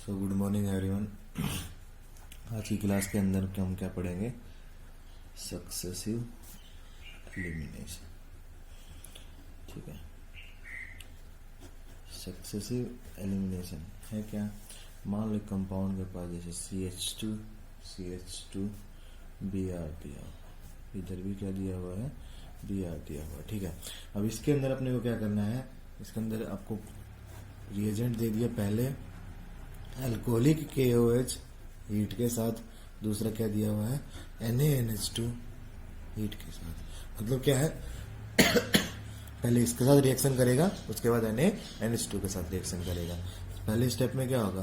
Good morning everyone. आज की class के अंदर हम क्या पढ़ेंगे? Successive elimination. ठीक है, सक्सेसिव एलिमिनेशन है क्या? मान लो कंपाउंड के पास जैसे CH2 Br दिया हुआ, इधर भी क्या दिया हुआ है? Br दिया हुआ। ठीक है, अब इसके अंदर अपने को क्या करना है? इसके अंदर आपको रिएजेंट दे दिया पहले अल्कोहलिक KOH हीट के साथ, दूसरा क्या दिया हुआ है? NaNH2 हीट के साथ। मतलब क्या है? पहले इसके साथ रिएक्शन करेगा, उसके बाद NaNH2 के साथ रिएक्शन करेगा। पहले स्टेप में क्या होगा?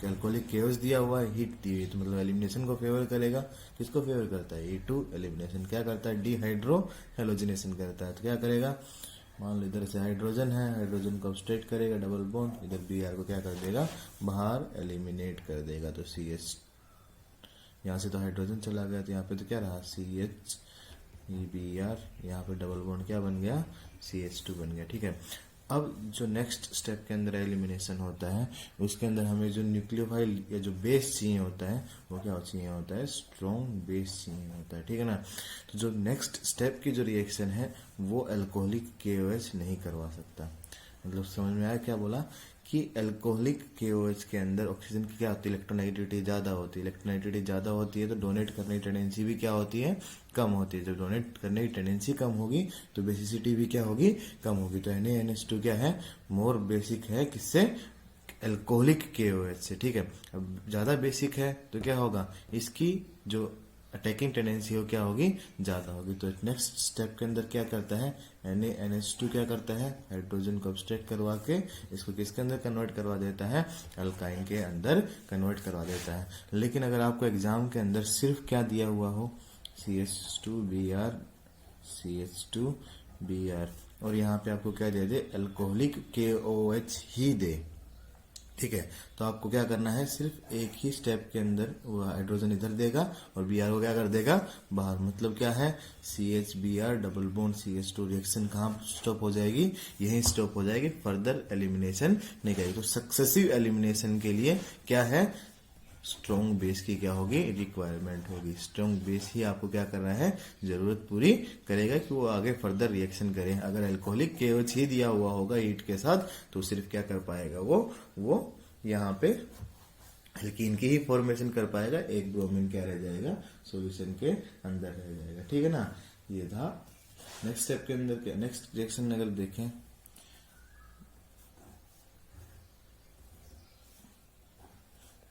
अल्कोहलिक KOH दिया हुआ है, हीट दी हुई, तो मतलब एलिमिनेशन को फेवर करेगा। किसको फेवर करता है? E2 elimination. क्या करता है? डिहाइड्रो हेलोजिनेशन करता है। तो क्या करेगा? मान लो इधर से हाइड्रोजन है, हाइड्रोजन को स्ट्रेट करेगा डबल बॉन्ड, इधर Br को क्या कर देगा? बाहर एलिमिनेट कर देगा। तो CH, यहाँ से तो हाइड्रोजन चला गया, तो यहाँ पे तो क्या रहा? CH Br, यहाँ पे डबल बॉन्ड क्या बन गया? CH2 बन गया। ठीक है, अब जो नेक्स्ट स्टेप के अंदर एलिमिनेशन होता है, उसके अंदर हमें जो न्यूक्लियोफाइल या जो बेस चाहिए होता है, वो क्या चाहिए होता है? स्ट्रॉन्ग बेस चाहिए होता है। ठीक है ना? तो जो नेक्स्ट स्टेप की जो रिएक्शन है वो अल्कोहलिक KOH नहीं करवा सकता। मतलब समझ में आया क्या बोला? कि अल्कोहलिक KOH के अंदर ऑक्सीजन की क्या होती है? इलेक्ट्रोनेगेटिविटी ज्यादा होती है। इलेक्ट्रोनेगेटिविटी ज्यादा होती है तो डोनेट करने की टेंडेंसी भी क्या होती है? कम होती है। जब डोनेट करने की टेंडेंसी कम होगी तो बेसिसिटी भी क्या होगी? कम होगी। तो NaNH2 क्या है? मोर बेसिक है किससे? अल्कोहलिक KOH से। ठीक है, अब ज्यादा बेसिक है तो क्या होगा? इसकी जो अटैकिंग टेंडेंसी हो क्या होगी? ज्यादा होगी। तो नेक्स्ट स्टेप के अंदर क्या करता है? NaNH2 क्या करता है? हाइड्रोजन को अपस्ट्रेट करवा के इसको किसके अंदर कन्वर्ट करवा देता है? अल्काइन के अंदर कन्वर्ट करवा देता है। लेकिन अगर आपको एग्जाम के अंदर सिर्फ क्या दिया हुआ हो? CH2Br और यहाँ पे आपको क्या दे दे? अल्कोहलिक KOH ही दे। ठीक है, तो आपको क्या करना है? सिर्फ एक ही स्टेप के अंदर वो हाइड्रोजन इधर देगा और Br को क्या कर देगा? बाहर। मतलब क्या है? CH Br double bond CH2 reaction कहाँ स्टॉप हो जाएगी? यहीं स्टॉप हो जाएगी, फर्दर एलिमिनेशन नहीं करेगी। तो सक्सेसिव एलिमिनेशन के लिए क्या है? स्ट्रॉन्ग बेस की क्या होगी? रिक्वायरमेंट होगी। स्ट्रॉन्ग बेस ही आपको क्या करना है? जरूरत पूरी करेगा कि वो आगे फर्दर रिएक्शन करे। अगर अल्कोहलिक KOH ही दिया हुआ होगा हीट के साथ तो सिर्फ क्या कर पाएगा? वो यहाँ पे एल्कीन की ही फॉर्मेशन कर पाएगा, एक ब्रोमीन क्या रह जाएगा? सॉल्यूशन के अंदर रह जाएगा। ठीक है ना? ये था नेक्स्ट स्टेप के अंदर। क्या नेक्स्ट रिएक्शन अगर देखें,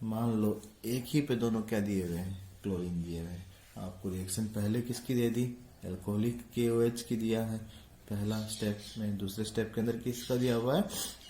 मान लो एक ही पे दोनों क्या दिए हुए हैं? क्लोरीन दिए हुए हैं। आपको रिएक्शन पहले किसकी दे दी? अल्कोहलिक KOH की दिया है पहला स्टेप में। दूसरे स्टेप के अंदर किसका दिया हुआ है?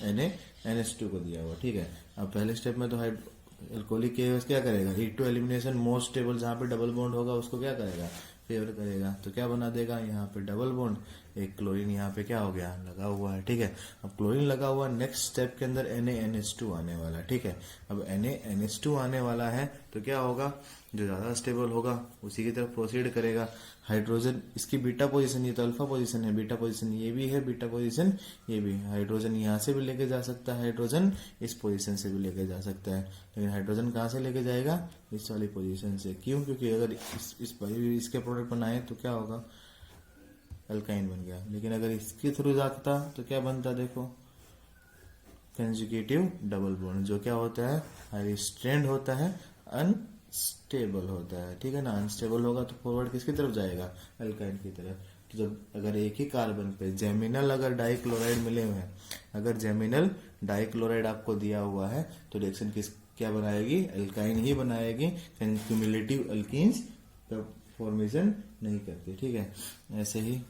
NaNH2 को दिया हुआ। ठीक है, अब पहले स्टेप में तो अल्कोहलिक KOH क्या करेगा? Heat to elimination most stable, जहां पे डबल बॉन्ड होगा उसको क्या करेगा? फेवर करेगा। तो क्या बना देगा? यहाँ पे डबल बॉन्ड, एक क्लोरीन यहाँ पे क्या हो गया? लगा हुआ है। ठीक है, अब क्लोरीन लगा हुआ, नेक्स्ट स्टेप के अंदर NaNH2 आने वाला है। ठीक है, अब NaNH2 आने वाला है तो क्या होगा? जो ज्यादा स्टेबल होगा उसी की तरफ प्रोसीड करेगा। हाइड्रोजन इसकी बीटा पोजीशन, ये तो अल्फा पोजीशन है, बीटा पोजीशन ये भी है, बीटा पोजीशन ये भी है। हाइड्रोजन यहाँ से भी लेके जा सकता है, हाइड्रोजन इस पोजीशन से भी लेके जा सकता है। लेकिन हाइड्रोजन कहाँ से लेके जाएगा? इस वाली पोजीशन से। क्यों? क्योंकि अगर इसके प्रोडक्ट बनाए तो क्या होगा? अल्काइन बन गया। लेकिन अगर इसके थ्रू जाता तो क्या बनता? देखो, कंजुगेटिव डबल बॉन्ड, जो क्या होता है? हाईली स्ट्रेंड होता है, अनस्टेबल होता है। ठीक है ना? अनस्टेबल होगा तो फॉरवर्ड किसकी तरफ जाएगा? अल्काइन की तरफ। तो जब अगर एक ही कार्बन पे जेमिनल अगर डाइक्लोराइड मिले हुए हैं, अगर जेमिनल डाइक्लोराइड आपको दिया हुआ है तो रिएक्शन क्या बनाएगी? अल्काइन ही बनाएगी। क्यूमुलेटिव अल्कीन्स फॉर्मेशन नहीं करती। ठीक है, ऐसे ही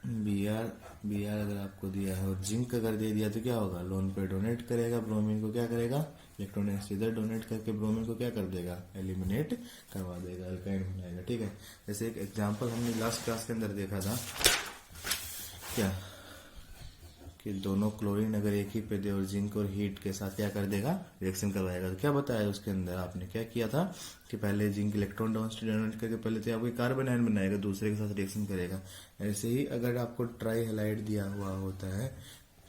Br अगर आपको दिया है और जिंक अगर दे दिया तो क्या होगा? लोन पे डोनेट करेगा, ब्रोमीन को क्या करेगा? इलेक्ट्रॉन इधर डोनेट करके ब्रोमीन को क्या कर देगा? एलिमिनेट करवा देगा, अल्काइन बनाएगा। ठीक है, जैसे एक एग्जांपल हमने लास्ट क्लास के अंदर देखा था क्या, कि दोनों क्लोरीन अगर एक ही पे दे और जिंक और हीट के साथ क्या कर देगा? रिएक्शन करवाएगा। तो क्या बताया उसके अंदर? आपने क्या किया था कि पहले जिंक इलेक्ट्रॉन डोनेट करके पहले तो आपको कार्बन आयन बनाएगा, दूसरे के साथ रिएक्शन करेगा। ऐसे ही अगर आपको ट्राई हेलाइड दिया हुआ होता है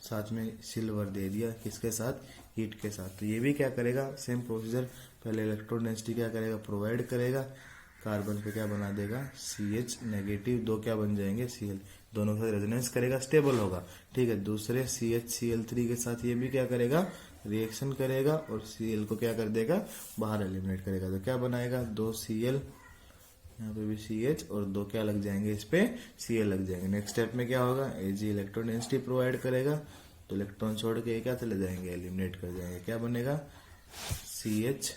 साथ में सिल्वर दे दिया, किसके साथ, हीट के साथ। तो ये भी क्या करेगा, सेम प्रोसीजर, पहले इलेक्ट्रॉन डेंसिटी क्या करेगा, प्रोवाइड करेगा, कार्बन पे क्या बना देगा, CH नेगेटिव, दो क्या बन जाएंगे, Cl, दोनों का रेजोनेंस करेगा, स्टेबल होगा, ठीक है। दूसरे CHCl3 के साथ ये भी क्या करेगा, रिएक्शन करेगा और Cl को क्या कर देगा, बाहर एलिमिनेट करेगा। तो क्या बनाएगा, 2 Cl, यहाँ पे भी CH और 2 क्या लग जाएंगे, इस पे Cl लग जाएंगे। नेक्स्ट स्टेप में क्या होगा, Ag इलेक्ट्रॉन डेंसिटी प्रोवाइड करेगा, तो इलेक्ट्रॉन छोड़ के क्या चले जाएंगे, एलिमिनेट कर जाएंगे। क्या बनेगा, CH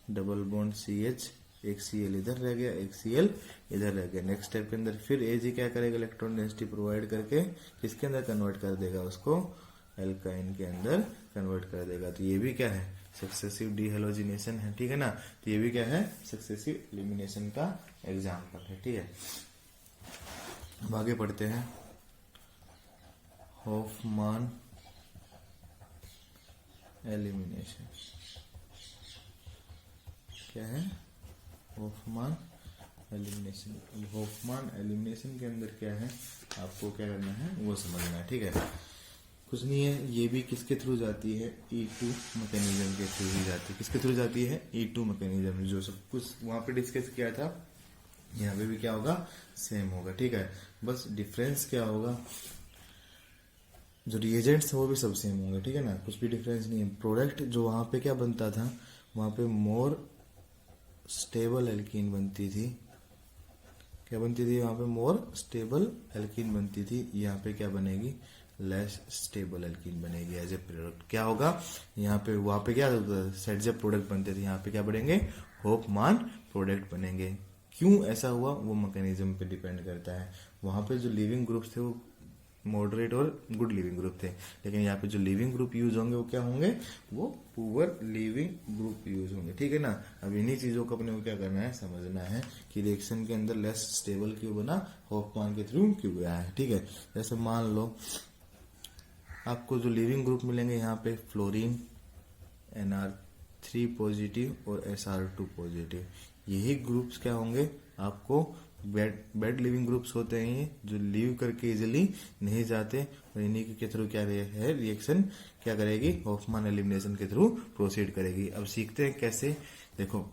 डबल बॉन्ड CH, एक Cl इधर रह गया, एक Cl इधर रह गया। नेक्स्ट स्टेप के अंदर फिर Ag क्या करेगा, इलेक्ट्रॉन डेंसिटी प्रोवाइड करके किसके अंदर कन्वर्ट कर देगा, उसको एल्काइन के अंदर कन्वर्ट कर देगा। तो ये भी क्या है, सक्सेसिव डीहेलोजिनेशन है, ठीक है ना। तो ये भी क्या है, सक्सेसिव एलिमिनेशन का एग्जाम्पल है, ठीक है। अब आगे पढ़ते हैं, हॉफमान एलिमिनेशन क्या है, हॉफमान एलिमिनेशन। हॉफमान एलिमिनेशन के अंदर क्या है, आपको क्या करना है वो समझना है, ठीक है। कुछ नहीं है, ये भी किसके थ्रू जाती है, E2 मैकेनिज्म के थ्रू ही जाती है। किसके थ्रू जाती है, E2 मैकेनिज्म, जो सब कुछ वहां पे डिस्कस किया था यहाँ पे भी क्या होगा, सेम होगा, ठीक है। बस डिफरेंस क्या होगा, जो रिएजेंट्स है वो भी सब सेम होंगे, ठीक है ना, कुछ भी डिफरेंस नहीं है। प्रोडक्ट जो वहां पे क्या बनता था, वहां पे मोर स्टेबल एल्कीन बनती थी, क्या बनती थी वहां पे, मोर स्टेबल एल्कीन बनती थी। यहाँ पे क्या बनेगी, लेस स्टेबल एल्कीन बनेगी एज ए प्रोडक्ट। क्या होगा यहाँ पे, वहां पे क्या सेट जब प्रोडक्ट बनते थे, यहाँ पे क्या बनेंगे, हॉफमान प्रोडक्ट बनेंगे। क्यों ऐसा हुआ, वो मैकेनिज्म पे डिपेंड करता है। वहां पे जो लिविंग ग्रुप्स थे वो मॉडरेट और गुड लिविंग ग्रुप थे, लेकिन यहाँ पे जो लिविंग ग्रुप यूज होंगे वो क्या होंगे, वो पुअर लिविंग ग्रुप यूज होंगे, ठीक है ना। अब इन्हीं चीजों को अपने को क्या करना है, समझना है कि रिएक्शन के अंदर लेस स्टेबल क्यों बना, हॉफमान के थ्रू क्यों गया है, ठीक है। जैसे मान लो आपको जो लिविंग ग्रुप मिलेंगे यहाँ पे, फ्लोरीन Nr3 पॉजिटिव और Sr2 पॉजिटिव, यही ग्रुप्स क्या होंगे आपको, बेड लिविंग ग्रुप्स होते हैं ये, जो लीव करके इजिली नहीं जाते, और इन्हीं के थ्रू क्या है, रिएक्शन क्या करेगी, हॉफमान एलिमिनेशन के थ्रू प्रोसीड करेगी। अब सीखते हैं कैसे। देखो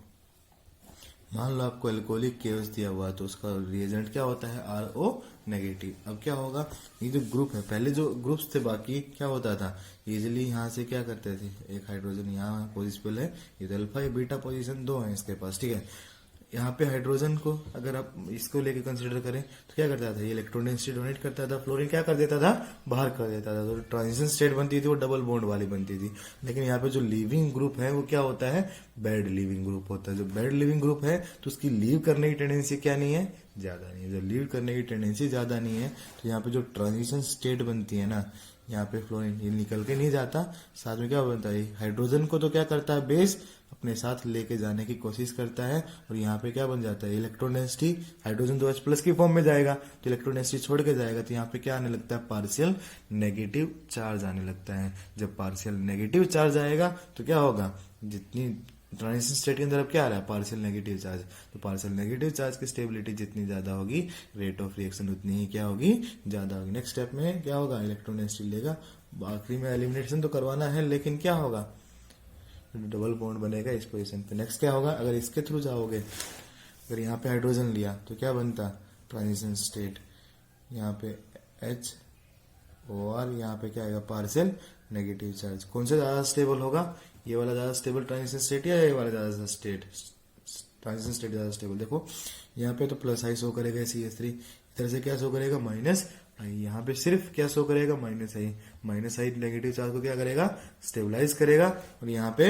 मान लो आपको एल्कोहलिक केवस दिया हुआ, तो उसका रिएजेंट क्या होता है, RO नेगेटिव। अब क्या होगा, ये जो ग्रुप है, पहले जो ग्रुप्स थे बाकी क्या होता था, इजिली यहाँ से क्या करते थे, एक हाइड्रोजन यहाँ पॉजिटिव है, ये अल्फा बीटा पोजीशन दो है इसके पास, ठीक है। यहाँ पे हाइड्रोजन को अगर आप इसको लेके कंसीडर करें तो क्या करता था, ये इलेक्ट्रॉन डेंसिटी डोनेट करता था, फ्लोरीन क्या कर देता था, बाहर कर देता था। तो ट्रांजिशन स्टेट बनती थी वो डबल बॉन्ड वाली बनती थी। लेकिन यहाँ पे जो लिविंग ग्रुप है वो क्या होता है, बेड लिविंग ग्रुप होता है। जो बेड लिविंग ग्रुप है तो उसकी लीव करने की टेंडेंसी क्या नहीं है, ज्यादा नहीं है। जो लीव करने की टेंडेंसी ज्यादा नहीं है, तो यहाँ पे जो ट्रांजिशन स्टेट बनती है ना, यहाँ पे फ्लोरीन ये निकल के नहीं जाता, साथ में क्या बनता है, हाइड्रोजन को तो क्या करता है, बेस अपने साथ लेके जाने की कोशिश करता है, और यहाँ पे क्या बन जाता है, इलेक्ट्रॉन डेंसिटी, हाइड्रोजन तो H+ की फॉर्म में जाएगा तो इलेक्ट्रॉन डेंसिटी छोड़ के जाएगा, तो यहाँ पे क्या आने लगता है, पार्शियल नेगेटिव चार्ज आने लगता है। जब पार्शियल नेगेटिव चार्ज आएगा तो क्या होगा, जितनी ट्रांजिशन स्टेट के अंदर अब क्या आ रहा है, पार्शियल नेगेटिव चार्ज, तो पार्शियल नेगेटिव चार्ज की स्टेबिलिटी जितनी ज्यादा होगी, रेट ऑफ रिएक्शन उतनी ही क्या होगी, ज्यादा होगी। नेक्स्ट स्टेप में क्या होगा, इलेक्ट्रॉन डेंसिटी लेगा, आखिरी में एलिमिनेशन तो करवाना है, लेकिन क्या होगा, डबल बॉन्ड बनेगा इस पोजीशन पे। नेक्स्ट क्या होगा, अगर इसके थ्रू जाओगे, अगर यहाँ पे हाइड्रोजन लिया तो क्या बनता, ट्रांजिशन स्टेट, यहाँ पे HOR, यहाँ पे क्या आएगा, पार्शियल नेगेटिव चार्ज। कौन सा ज्यादा स्टेबल होगा, ये वाला ज्यादा स्टेबल ट्रांजिशन स्टेट या ये वाला ज्यादा स्टेट, ट्रांजिशन स्टेट ज्यादा स्टेबल। देखो यहाँ पे तो प्लस आई शो करेगा CH3, इधर से क्या शो करेगा, माइनस आई, यहाँ पे सिर्फ क्या शो करेगा, माइनस आई। माइनस आई नेगेटिव चार्ज को क्या करेगा, स्टेबलाइज करेगा, और यहाँ पे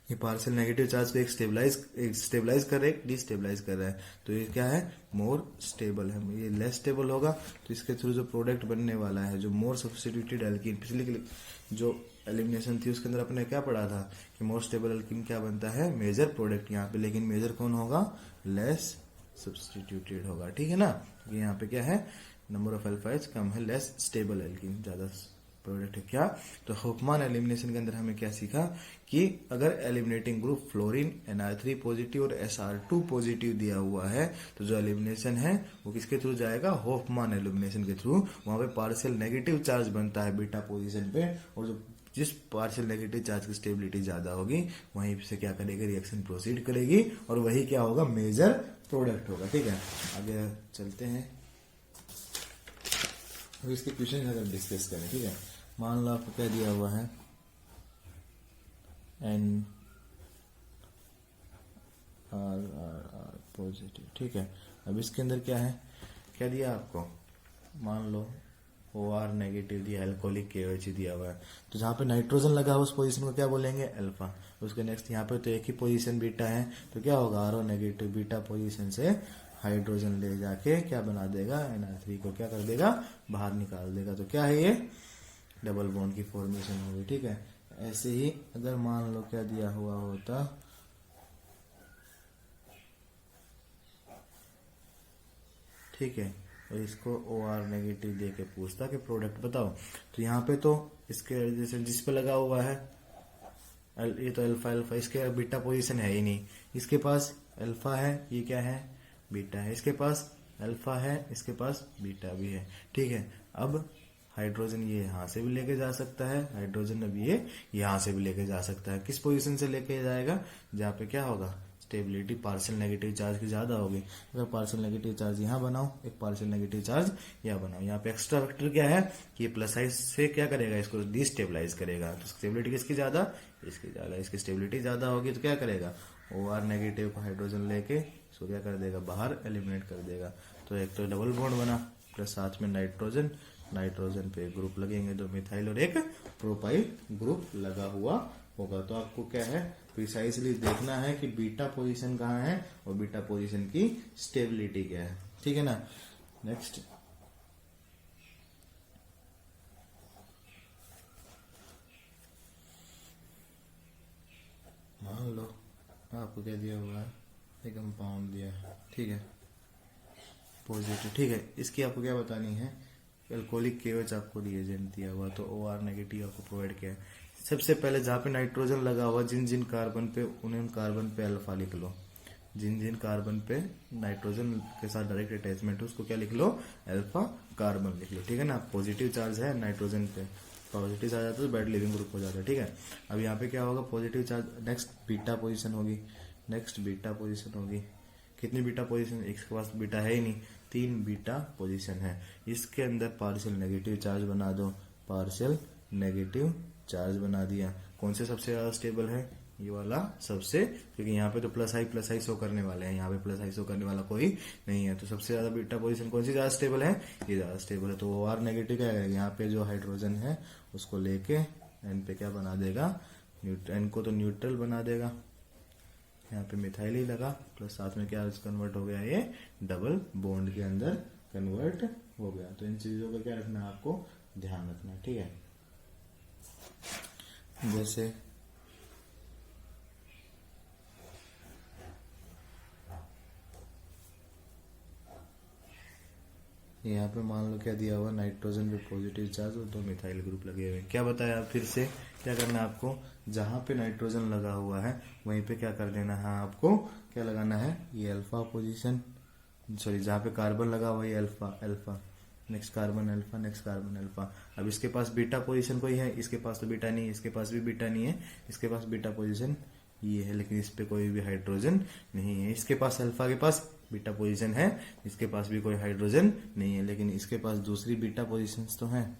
ये पार्शियल नेगेटिव चार्ज को एक स्टेबलाइज कर रहा है, एक डिस्टेबलाइज कर रहा है, तो ये क्या है, मोर स्टेबल है। ये लेस स्टेबल होगा तो इसके थ्रू जो प्रोडक्ट बनने वाला है, जो मोर सब्स्टिट्यूटेड एल्कीन, पिछली जो एलिमिनेशन थी उसके अंदर अपने क्या पढ़ा था कि मोर स्टेबल एल्कीन क्या बनता है, मेजर प्रोडक्ट यहाँ पे, लेकिन मेजर कौन होगा, लेस सब्स्टिट्यूटेड होगा, ठीक है ना। यहाँ पे क्या है, नंबर ऑफ अल्फाइड्स कम है, लेस स्टेबल एल्कीन ज्यादा प्रोडक्ट है क्या? तो होफमान एलिमिनेशन के अंदर हमें क्या सीखा कि अगर eliminating group fluorine Nr3 positive और Sr2 पॉजिटिव दिया हुआ है तो जो एलिमिनेशन है वो किसके थ्रू जाएगा? होफमान एलिमिनेशन के थ्रू। वहां पे पार्शियल नेगेटिव चार्ज बनता है बीटा पोजीशन पे, और जो जिस पार्शियल नेगेटिव चार्ज की स्टेबिलिटी ज्यादा होगी वहीं से क्या करेगी? रिएक्शन प्रोसीड करेगी और वही क्या होगा? मेजर प्रोडक्ट होगा। ठीक है, आगे चलते हैं। अब इसके क्वेश्चन अगर डिस्कस करें, ठीक है, मान लो आपको क्या दिया हुआ है? N R positive. ठीक है, अब इसके अंदर क्या है? क्या दिया आपको? मान लो OR नेगेटिव दिया, एल्कोहलिक KOH दिया हुआ है। तो जहां पे नाइट्रोजन लगा हुआ उस पोजीशन को क्या बोलेंगे? अल्फा। उसके नेक्स्ट यहाँ पे तो एक ही पोजीशन बीटा है, तो क्या होगा? RO नेगेटिव बीटा पोजीशन से हाइड्रोजन ले जाके क्या बना देगा? Nr3 को क्या कर देगा? बाहर निकाल देगा। तो क्या है ये? डबल बॉन्ड की फॉर्मेशन होगी। ठीक है, ऐसे ही अगर मान लो क्या दिया हुआ होता, ठीक है, और इसको OR नेगेटिव दे के पूछता कि प्रोडक्ट बताओ, तो यहाँ पे तो इसके जैसे जिस पे लगा हुआ है ये तो अल्फा अल्फा, इसके बीटा पोजीशन है ही नहीं। इसके पास अल्फा है, ये क्या है? बीटा है। इसके पास अल्फा है, इसके पास बीटा भी है। ठीक है, अब हाइड्रोजन ये यहाँ से भी लेके जा सकता है, हाइड्रोजन अब ये यहाँ से भी लेके जा सकता है। किस पोजीशन से लेके जाएगा? जहाँ पे क्या होगा? स्टेबिलिटी पार्शियल नेगेटिव चार्ज की ज्यादा होगी। अगर पार्शियल नेगेटिव चार्ज यहाँ बनाओ, एक पार्शियल नेगेटिव चार्ज यहाँ बनाओ। यहाँ पे एक्स्ट्रा वेक्टर क्या है कि ये प्लस साइड से क्या करेगा? इसको डिस्टेबलाइज करेगा। तो स्टेबिलिटी किसकी ज्यादा? इसकी ज्यादा। इसकी स्टेबिलिटी ज्यादा होगी तो क्या करेगा? OR नेगेटिव को हाइड्रोजन लेके इसको क्या कर देगा? बाहर एलिमिनेट कर देगा। तो एक तो डबल बॉन्ड बना, प्लस साथ में नाइट्रोजन, नाइट्रोजन पे ग्रुप लगेंगे, दो मिथाइल और एक प्रोपाइल ग्रुप लगा हुआ होगा। तो आपको क्या है? प्रिसाइसली देखना है कि बीटा पोजीशन कहाँ है और बीटा पोजीशन की स्टेबिलिटी क्या है। ठीक है ना। नेक्स्ट, मान लो आपको क्या दिया हुआ है? एक कंपाउंड दिया है, ठीक है, पॉजिटिव। ठीक है, इसकी आपको क्या बतानी है? एल्कोहलिक KOH आपको रिएजेंट दिया हुआ, तो OR नेगेटिव आपको प्रोवाइड किया है। सबसे पहले जहाँ पे नाइट्रोजन लगा हुआ, जिन जिन कार्बन पे उन कार्बन पे अल्फा लिख लो। जिन जिन कार्बन पे नाइट्रोजन के साथ डायरेक्ट अटैचमेंट है उसको क्या लिख लो? अल्फा कार्बन लिख लो। ठीक है ना। पॉजिटिव चार्ज है नाइट्रोजन पे, पॉजिटिव चार्ज आता है तो बैड लिविंग ग्रुप हो जाता है। ठीक है, अब यहाँ पे क्या होगा? Positive charge, next beta position होगी, नेक्स्ट बीटा पोजिशन होगी। कितनी बीटा पोजीशन? इसके पास बीटा है ही नहीं, 3 बीटा पोजीशन है। इसके अंदर पार्शियल नेगेटिव चार्ज बना दो, पार्शियल नेगेटिव चार्ज बना दिया। कौन से सबसे ज्यादा स्टेबल है? ये वाला सबसे, क्योंकि यहाँ पे तो प्लस आई शो करने वाले हैं, यहाँ पे प्लस आई शो करने वाला कोई नहीं है। तो सबसे ज्यादा बीटा पोजीशन कौन सी ज्यादा स्टेबल है? ये ज्यादा स्टेबल है। तो OR नेगेटिव क्या करेगा? यहाँ पे जो हाइड्रोजन है उसको लेके एन पे क्या बना देगा? एन को तो न्यूट्रल बना देगा। यहाँ पे मिथाइल ही लगा, प्लस साथ में क्या कन्वर्ट हो गया? ये डबल बॉन्ड के अंदर कन्वर्ट हो गया। तो इन चीजों का क्या रखना है? आपको ध्यान रखना है। ठीक है, जैसे यहाँ पे मान लो क्या दिया हुआ? नाइट्रोजन पे पॉजिटिव चार्ज और 2 मिथाइल ग्रुप लगे हुए। क्या बताया? फिर से क्या करना है आपको? जहां पे नाइट्रोजन लगा हुआ है वहीं पे क्या कर देना है? आपको क्या लगाना है? ये अल्फा पोजीशन, सॉरी, जहां पे कार्बन लगा हुआ है alpha alpha, next carbon alpha, next carbon alpha. अब इसके पास बीटा पोजीशन कोई है? इसके पास तो बीटा नहीं है, इसके पास भी बीटा नहीं है, इसके पास बीटा पोजीशन ये है, लेकिन इस पे कोई भी हाइड्रोजन नहीं है। इसके पास अल्फा के पास बीटा पोजीशन है, इसके पास भी कोई हाइड्रोजन नहीं है, लेकिन इसके पास दूसरी बीटा पोजीशंस तो हैं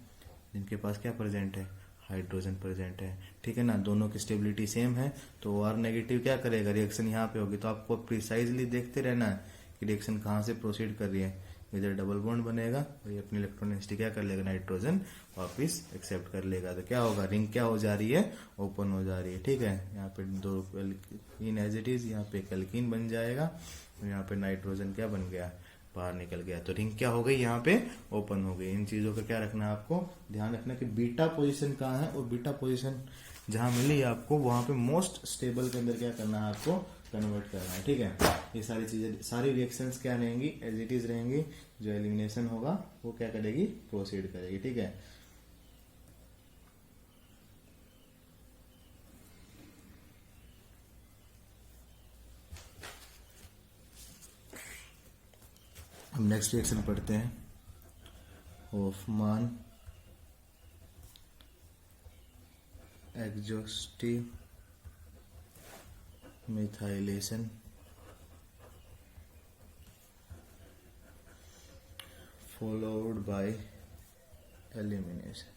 जिनके पास क्या प्रेजेंट है? हाइड्रोजन प्रेजेंट है। ठीक है ना। दोनों की स्टेबिलिटी सेम है, तो OR नेगेटिव क्या करेगा? रिएक्शन यहाँ पे होगी। तो आपको प्रिसाइजली देखते रहना है कि रिएक्शन कहाँ से प्रोसीड कर रही है। इधर डबल बॉन्ड बनेगा और ये अपनी इलेक्ट्रॉन डेंसिटी क्या कर लेगा? नाइट्रोजन वापिस एक्सेप्ट कर लेगा। तो क्या होगा? रिंग क्या हो जा रही है? ओपन हो जा रही है। ठीक है, यहाँ पे 2 एल्कीन एज इट इज, यहाँ पे एक एल्कीन बन जाएगा, यहाँ पे नाइट्रोजन क्या बन गया? बाहर निकल गया। तो रिंग क्या हो गई? यहाँ पे ओपन हो गई। इन चीजों का क्या रखना है? आपको ध्यान रखना कि बीटा पोजीशन कहाँ है और बीटा पोजीशन जहां मिली आपको वहां पे मोस्ट स्टेबल के अंदर क्या करना है? आपको कन्वर्ट करना है। ठीक है, ये सारी चीजें, सारी रिएक्शंस क्या रहेंगी? एज इट इज रहेंगी। जो एलिमिनेशन होगा वो क्या करेगी? प्रोसीड करेगी। ठीक है, हम नेक्स्ट रिएक्शन पढ़ते हैं। होफमान exhaustive methylation followed by elimination.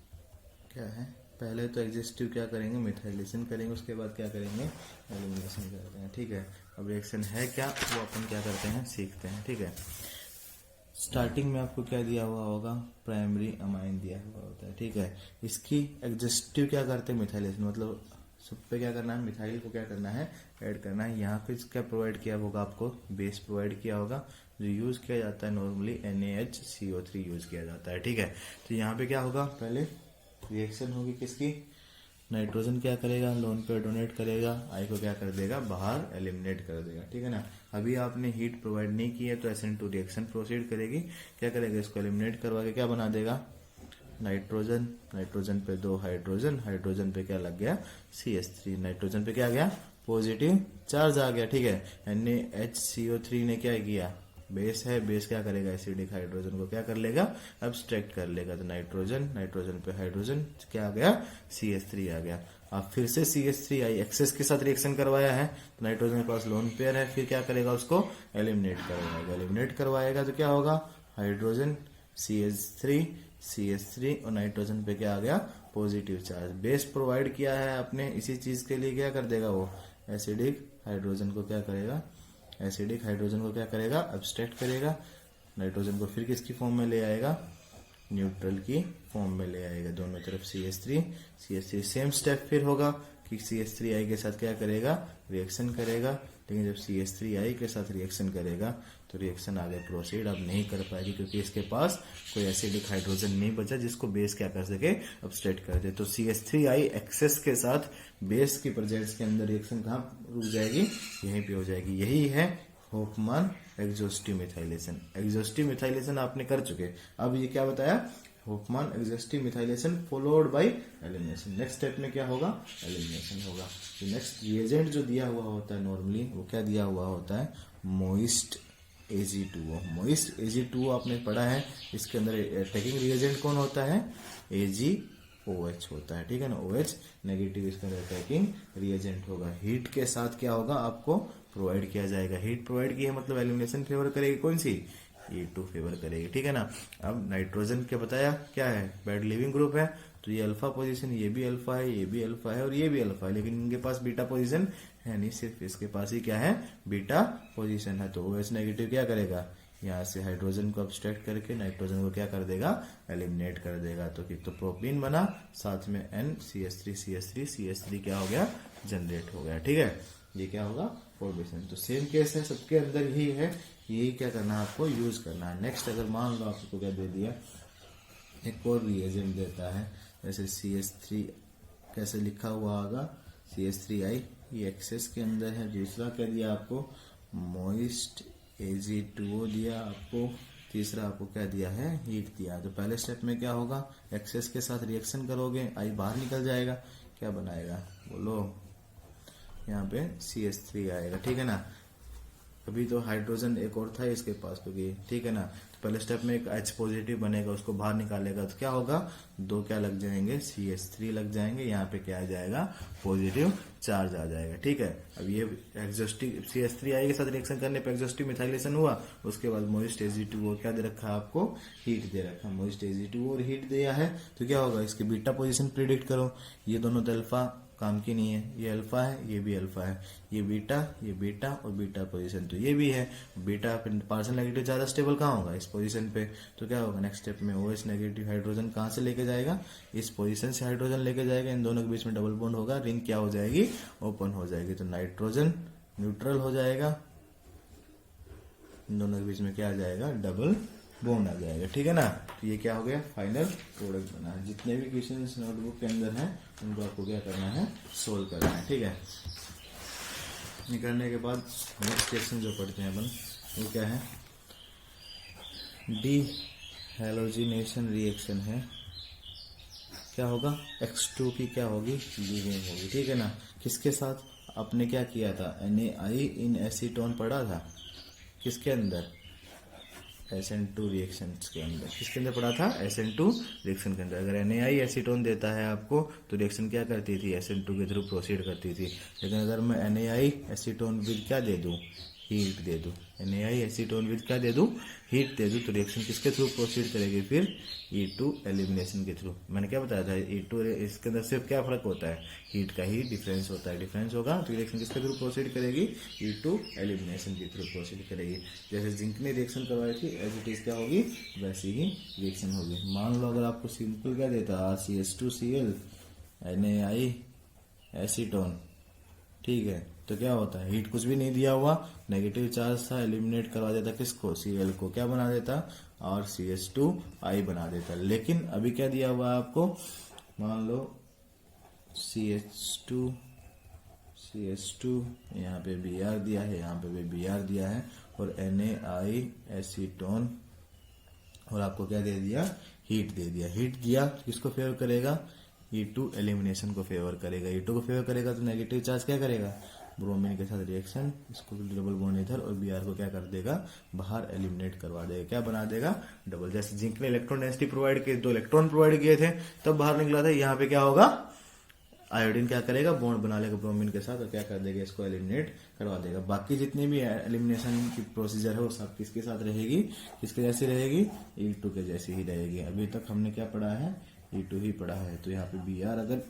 क्या है, पहले तो एग्जॉस्टिव क्या करेंगे, मिथाइलेशन करेंगे, उसके बाद क्या करेंगे, एलिमिनेशन करते हैं। ठीक है, अब रिएक्शन है क्या वो अपन क्या करते हैं, सीखते हैं। ठीक है, स्टार्टिंग में आपको क्या दिया हुआ होगा, प्राइमरी अमाइन दिया हुआ होता है। ठीक है, इसकी एग्जॉस्टिव क्या करते हैं, मिथाइलेशन, मतलब सब पे क्या करना है, मिथाइल को क्या करना है, ऐड करना है। यहाँ पे क्या प्रोवाइड किया होगा, आपको बेस प्रोवाइड किया होगा, जो यूज किया जाता है नॉर्मली NaHCO3 यूज किया जाता है। ठीक है, तो यहाँ पे क्या होगा, पहले रिएक्शन होगी किसकी, नाइट्रोजन क्या करेगा, लोन पे डोनेट करेगा, आई को क्या कर देगा, बाहर एलिमिनेट कर देगा। ठीक है ना, अभी आपने हीट प्रोवाइड नहीं की है तो SN2 रिएक्शन प्रोसीड करेगी, क्या करेगा, इसको एलिमिनेट करवा के क्या बना देगा, नाइट्रोजन, नाइट्रोजन पे 2 हाइड्रोजन, हाइड्रोजन पे क्या लग गया, CH3, नाइट्रोजन पे क्या गया, पॉजिटिव चार्ज आ गया। ठीक है, NaHCO3 ने क्या किया, बेस है, बेस क्या करेगा, एसिडिक हाइड्रोजन को क्या कर लेगा, अब्स्ट्रैक्ट कर लेगा, तो नाइट्रोजन, नाइट्रोजन पे हाइड्रोजन क्या आ गया, CH3 आ गया। अब फिर से CH3 आई एक्सेस के साथ रिएक्शन करवाया है, तो नाइट्रोजन के पास लोन पेयर है, फिर क्या करेगा, उसको एलिमिनेट करवाएगा, एलिमिनेट करवाएगा तो क्या होगा, हाइड्रोजन CH3 और नाइट्रोजन पे क्या आ गया, पॉजिटिव चार्ज। बेस प्रोवाइड किया है आपने इसी चीज के लिए, क्या कर देगा वो, एसिडिक हाइड्रोजन को क्या करेगा, एसिडिक हाइड्रोजन को क्या करेगा, अब्स्ट्रैक्ट करेगा, नाइट्रोजन को फिर किसकी फॉर्म में ले आएगा, न्यूट्रल की फॉर्म में ले आएगा, दोनों तरफ CH3 सेम स्टेप फिर होगा कि CH3I के साथ क्या करेगा, रिएक्शन करेगा, लेकिन जब CH3I के साथ रिएक्शन करेगा तो रिएक्शन आगे प्रोसीड अब नहीं कर पाएगी, क्योंकि इसके पास कोई एसिडिक हाइड्रोजन नहीं बचा जिसको बेस क्या कर सके, अब्स्ट्रैक्ट कर दे। तो CH3I एक्सेस के साथ बेस की प्रेजेंस के अंदर रिएक्शन कहाँ रुक जाएगी, यहीं पे हो जाएगी। यही है होफमान एग्जॉस्टिव मिथाइलेशन। एग्जॉस्टिव मिथाइलेशन आपने कर चुके, अब ये क्या बताया, होफमान exhaustive methylation followed by elimination. Next step में क्या होगा, एलिमिनेशन होगा। तो नेक्स्ट रिएजेंट जो दिया हुआ होता है नॉर्मली, वो क्या दिया हुआ होता है, मोइस्ट Ag2O। मोइस्ट Ag2O आपने पढ़ा है, इसके अंदर अटैकिंग रिएजेंट कौन होता है, AgOH होता है। ठीक है ना, OH नेगेटिव इसका अटैकिंग रिएजेंट होगा। हीट के साथ क्या होगा, आपको प्रोवाइड किया जाएगा, हीट प्रोवाइड की है मतलब एलिमिनेशन फेवर करेगी, कौन सी, E2 फेवर करेगी। ठीक है ना, अब नाइट्रोजन क्या बताया, क्या है, बेड लिविंग ग्रुप है, तो ये अल्फा पोजीशन, ये भी अल्फा है, ये भी अल्फा है और ये भी अल्फा है, लेकिन इनके पास बीटा पोजीशन है नहीं, सिर्फ इसके पास ही क्या है, बीटा पोजीशन है। तो OH नेगेटिव क्या करेगा, यहाँ से हाइड्रोजन को अब्स्ट्रैक्ट करके नाइट्रोजन को क्या कर देगा, एलिमिनेट कर देगा। तो कि तो प्रोपीन बना, साथ में CH3 क्या हो गया, जनरेट हो गया। ठीक है, ये क्या होगा, फॉर्मेशन। तो सेम केस है, सबके अंदर ही है, यही क्या करना है, आपको यूज करना है। नेक्स्ट अगर मान लो आपको क्या दे दिया, एक और रिएजेंट देता है, जैसे CH3 कैसे लिखा हुआ होगा, CH3I, ये एक्सेस के अंदर है। दूसरा क्या दिया आपको, मोइस्ट Ag2O दिया आपको। तीसरा आपको क्या दिया है, हीट दिया। तो पहले स्टेप में क्या होगा, एक्सेस के साथ रिएक्शन करोगे, आई बाहर निकल जाएगा, क्या बनाएगा, बोलो, यहाँ पे CH3 आएगा। ठीक है ना, अभी तो हाइड्रोजन एक और था इसके पास, क्योंकि ठीक है ना, तो पहले स्टेप में एक H पॉजिटिव बनेगा, उसको बाहर निकालेगा, तो क्या होगा, 2 क्या लग जाएंगे, CH3 लग जाएंगे, यहाँ पे क्या आ जाएगा, पॉजिटिव चार्ज आ जाएगा। ठीक है, अब ये एग्जॉस्टिव CH3I के साथ रिएक्शन करने पे एग्जॉस्टिव मिथाइलेशन हुआ, उसके बाद मोइस्ट Ag2O क्या दे रखा है आपको, हीट दे रखा है। मोइस्ट Ag2O और हीट दिया है, तो क्या होगा, इसकी बीटा पोजिशन प्रिडिक्ट करो। ये दोनों तो अल्फा काम की नहीं है, ये अल्फा है, ये भी अल्फा है, ये बीटा और बीटा पोजीशन, तो ये भी है बीटा। पार्शियल नेगेटिव ज्यादा स्टेबल कहाँ होगा, इस पोजीशन पे। तो क्या होगा, नेक्स्ट स्टेप में OH नेगेटिव हाइड्रोजन कहाँ से लेके जाएगा, इस पोजीशन से हाइड्रोजन लेके जाएगा, इन दोनों के बीच में डबल बॉन्ड होगा, रिंग क्या हो जाएगी, ओपन हो जाएगी, तो नाइट्रोजन न्यूट्रल हो जाएगा, इन दोनों के बीच में क्या आ जाएगा, डबल बॉन्ड आ जाएगा। ठीक है ना, तो ये क्या हो गया, फाइनल प्रोडक्ट बना है। जितने भी क्वेश्चन इस नोटबुक के अंदर हैं उनको आपको क्या करना है, सोल्व करना है। ठीक है, निकलने के बाद नेक्स्ट क्वेश्चन जो पढ़ते हैं अपन, वो क्या है, डी हैलोजिनेशन रिएक्शन है, क्या होगा, X2 की क्या होगी, लीविंग होगी। ठीक है ना, किसके साथ, आपने क्या किया था, NaI इन एसीटोन पढ़ा था, किसके अंदर, SN2 रिएक्शंस के अंदर, किसके अंदर पढ़ा था, SN2 रिएक्शन के अंदर। अगर NaI एसीटोन देता है आपको तो रिएक्शन क्या करती थी, SN2 के थ्रू प्रोसीड करती थी। लेकिन अगर मैं NaI एसीटोन विद क्या दे दूं, हीट दे दूं, NaI एसीटोन विद क्या दे दूं, हीट दे दूं, तो रिएक्शन किसके थ्रू प्रोसीड करेगी फिर, E2 एलिमिनेशन के थ्रू। मैंने क्या बताया था, E2 इसके अंदर सिर्फ क्या फर्क होता है, हीट का ही डिफरेंस होता है, डिफरेंस होगा तो रिएक्शन किसके थ्रू प्रोसीड करेगी, E2 एलिमिनेशन के थ्रू प्रोसीड करेगी। जैसे जिंक ने रिएक्शन करवाई थी एज इट इज क्या होगी, वैसी ही रिएक्शन होगी। मान लो अगर आपको सिंपल क्या देता, RCH2Cl NaI एसीटोन, ठीक है, तो क्या होता है, हीट कुछ भी नहीं दिया हुआ, नेगेटिव चार्ज था, एलिमिनेट करवा देता किसको, Cl को, क्या बना देता, RCH2I बना देता। लेकिन अभी क्या दिया हुआ है आपको, मान लो CH2 यहाँ पे Br दिया है, यहाँ पे भी Br दिया है, और NaI एसीटोन, और आपको क्या दे दिया, हीट दे दिया। हीट दिया किसको फेवर करेगा, E2 एलिमिनेशन को फेवर करेगा। E2 को फेवर करेगा तो नेगेटिव चार्ज क्या करेगा, ब्रोमीन के साथ रिएक्शन, इसको डबल बॉन्ड इधर, और Br को क्या कर देगा, बाहर एलिमिनेट करवा देगा, क्या बना देगा, डबल। जैसे जिंक ने इलेक्ट्रॉन डेंसिटी प्रोवाइड किए, 2 इलेक्ट्रॉन प्रोवाइड किए थे तब बाहर निकला था, यहाँ पे क्या होगा, आयोडीन क्या करेगा, बॉन्ड बना लेगा ब्रोमीन के साथ और क्या कर देगा, इसको एलिमिनेट करवा देगा। बाकी जितनी भी एलिमिनेशन की प्रोसीजर है वो सब किसके साथ रहेगी, किसके जैसी रहेगी, E2 के जैसी ही रहेगी। अभी तक हमने क्या पढ़ा है, E2 ही पढ़ा है। तो यहाँ पे Br, अगर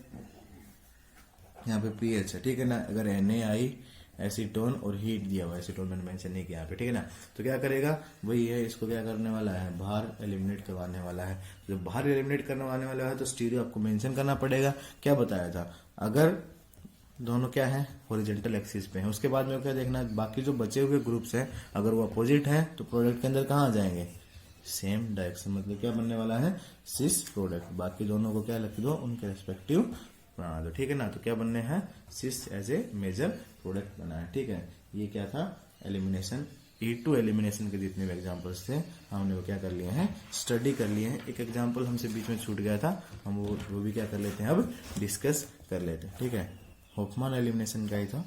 यहाँ पे pH है, ठीक है ना, अगर NaI एसीटोन और हीट दिया हुआ, एसीटोन मैंने मेंशन नहीं किया यहाँ पे, ठीक है ना, तो क्या करेगा, वही है, इसको क्या करने वाला है, बाहर एलिमिनेट करवाने वाला है। जब बाहर एलिमिनेट करवाने वाला है तो स्टीरियो आपको मेंशन करना पड़ेगा। क्या बताया था, अगर दोनों क्या है, हॉरिजॉन्टल एक्सिस पे है, उसके बाद में क्या देखना है, बाकी जो बचे हुए ग्रुप्स हैं अगर वो अपोजिट हैं तो प्रोडक्ट के अंदर कहाँ आ जाएंगे, सेम डायरेक्शन, मतलब क्या बनने वाला है, सिस प्रोडक्ट। बाकी दोनों को क्या लिख दो, उनके रेस्पेक्टिव बना दो, ठीक है ना। तो क्या बनने हैं, सिस एज ए मेजर प्रोडक्ट बना है, ठीक है। ये क्या था, एलिमिनेशन, E2 एलिमिनेशन के जितने भी एग्जांपल्स थे हमने वो क्या कर लिए हैं, स्टडी कर लिए हैं। एक एग्जांपल हमसे बीच में छूट गया था, हम वो भी क्या कर लेते हैं, अब डिस्कस कर लेते हैं, ठीक है। होफमान एलिमिनेशन का ही था,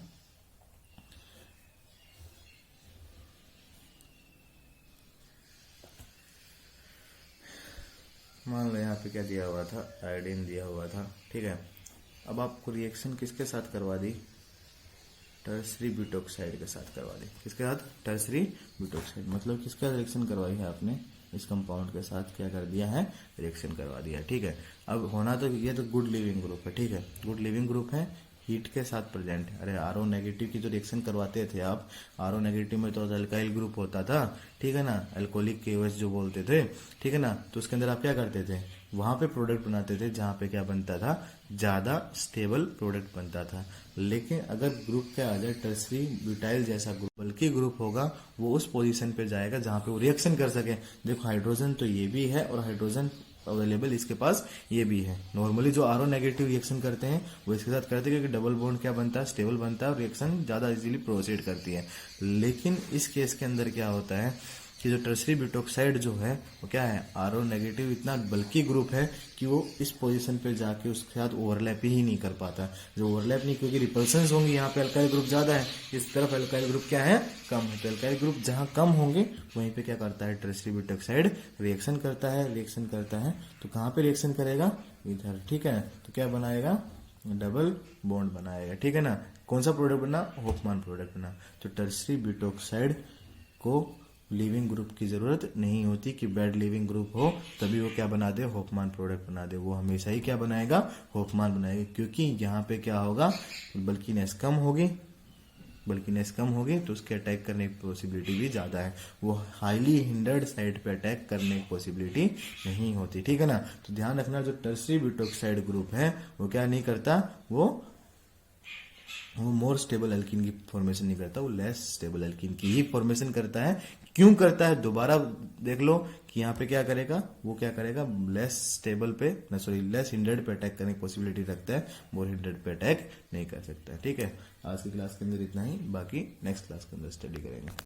मान लो यहाँ पे क्या दिया हुआ था, आयोडीन दिया हुआ था, ठीक है। अब आपको रिएक्शन किसके साथ करवा दी, टर्सरी ब्यूटोक्साइड के साथ करवा दी, किसके साथ, टर्सरी ब्यूटोक्साइड, मतलब किसका रिएक्शन करवाई है आपने, इस कंपाउंड के साथ क्या कर दिया है, रिएक्शन करवा दिया, ठीक है। अब होना तो ये तो गुड लिविंग ग्रुप है, ठीक है, गुड लिविंग ग्रुप है, हीट के साथ प्रेजेंट है। अरे आरओ नेगेटिव की जो रिएक्शन करवाते थे आप, आरओ नेगेटिव में तो अल्काइल ग्रुप होता था, ठीक है ना, अल्कोहलिक KOH जो बोलते थे, ठीक है ना, तो उसके अंदर आप क्या करते थे, वहां पे प्रोडक्ट बनाते थे जहां पे क्या बनता था, ज्यादा स्टेबल प्रोडक्ट बनता था। लेकिन अगर ग्रुप क्या आ जाए, टर्सरी ब्यूटाइल जैसा ग्रुप, बल्कि ग्रुप होगा, वो उस पोजीशन पे जाएगा जहां पे वो रिएक्शन कर सके। देखो हाइड्रोजन तो ये भी है और हाइड्रोजन अवेलेबल इसके पास ये भी है। नॉर्मली जो आरओ नेगेटिव रिएक्शन करते हैं वो इसके साथ करते हैं, क्योंकि डबल बॉन्ड क्या बनता है, स्टेबल बनता है और रिएक्शन ज्यादा इजीली प्रोसीड करती है। लेकिन इस केस के अंदर क्या होता है कि जो टर्सरी ब्यूटोक्साइड जो है वो क्या है, आरओ नेगेटिव इतना बल्कि ग्रुप है कि वो इस पोजीशन पे जाके उसके साथ ओवरलैप ही नहीं कर पाता। जो ओवरलैप नहीं, क्योंकि रिपल्सन्स होंगी, यहाँ पे अल्काइल ग्रुप ज्यादा है, इस तरफ अल्काइल ग्रुप क्या है, कम है। तो अल्काइल ग्रुप जहां कम होंगे वहीं पे क्या करता है, टर्सरी ब्यूटोक्साइड रिएक्शन करता है। तो कहाँ पे रिएक्शन करेगा, इधर, ठीक है। तो क्या बनाएगा, डबल बॉन्ड बनाएगा, ठीक है ना। कौन सा प्रोडक्ट बना, होफमान प्रोडक्ट बना। तो टर्सरी ब्यूटोक्साइड को लिविंग ग्रुप की जरूरत नहीं होती कि बैड लिविंग ग्रुप हो तभी वो क्या बना दे, होफमान प्रोडक्ट बना दे। वो हमेशा ही क्या बनाएगा, होफमान बनाएगा, क्योंकि यहाँ पे क्या होगा, बल्किनेस कम होगी तो उसके अटैक करने की पॉसिबिलिटी भी ज्यादा है। वो हाईली हिंडर्ड साइड पे अटैक करने की पॉसिबिलिटी नहीं होती, ठीक है ना। तो ध्यान रखना, जो टर्सरी ब्यूटोक्साइड ग्रुप है वो क्या नहीं करता, वो मोर स्टेबल एल्कीन की फॉर्मेशन नहीं करता, वो लेस स्टेबल एल्कीन की ही फॉर्मेशन करता है। क्यों करता है, दोबारा देख लो कि यहाँ पे क्या करेगा, वो क्या करेगा, लेस स्टेबल पे लेस हिंड्रेड पे अटैक करने की पॉसिबिलिटी रखता है, मोर हिंड्रेड पे अटैक नहीं कर सकता, ठीक है। आज की क्लास के अंदर इतना ही, बाकी नेक्स्ट क्लास के अंदर स्टडी करेंगे।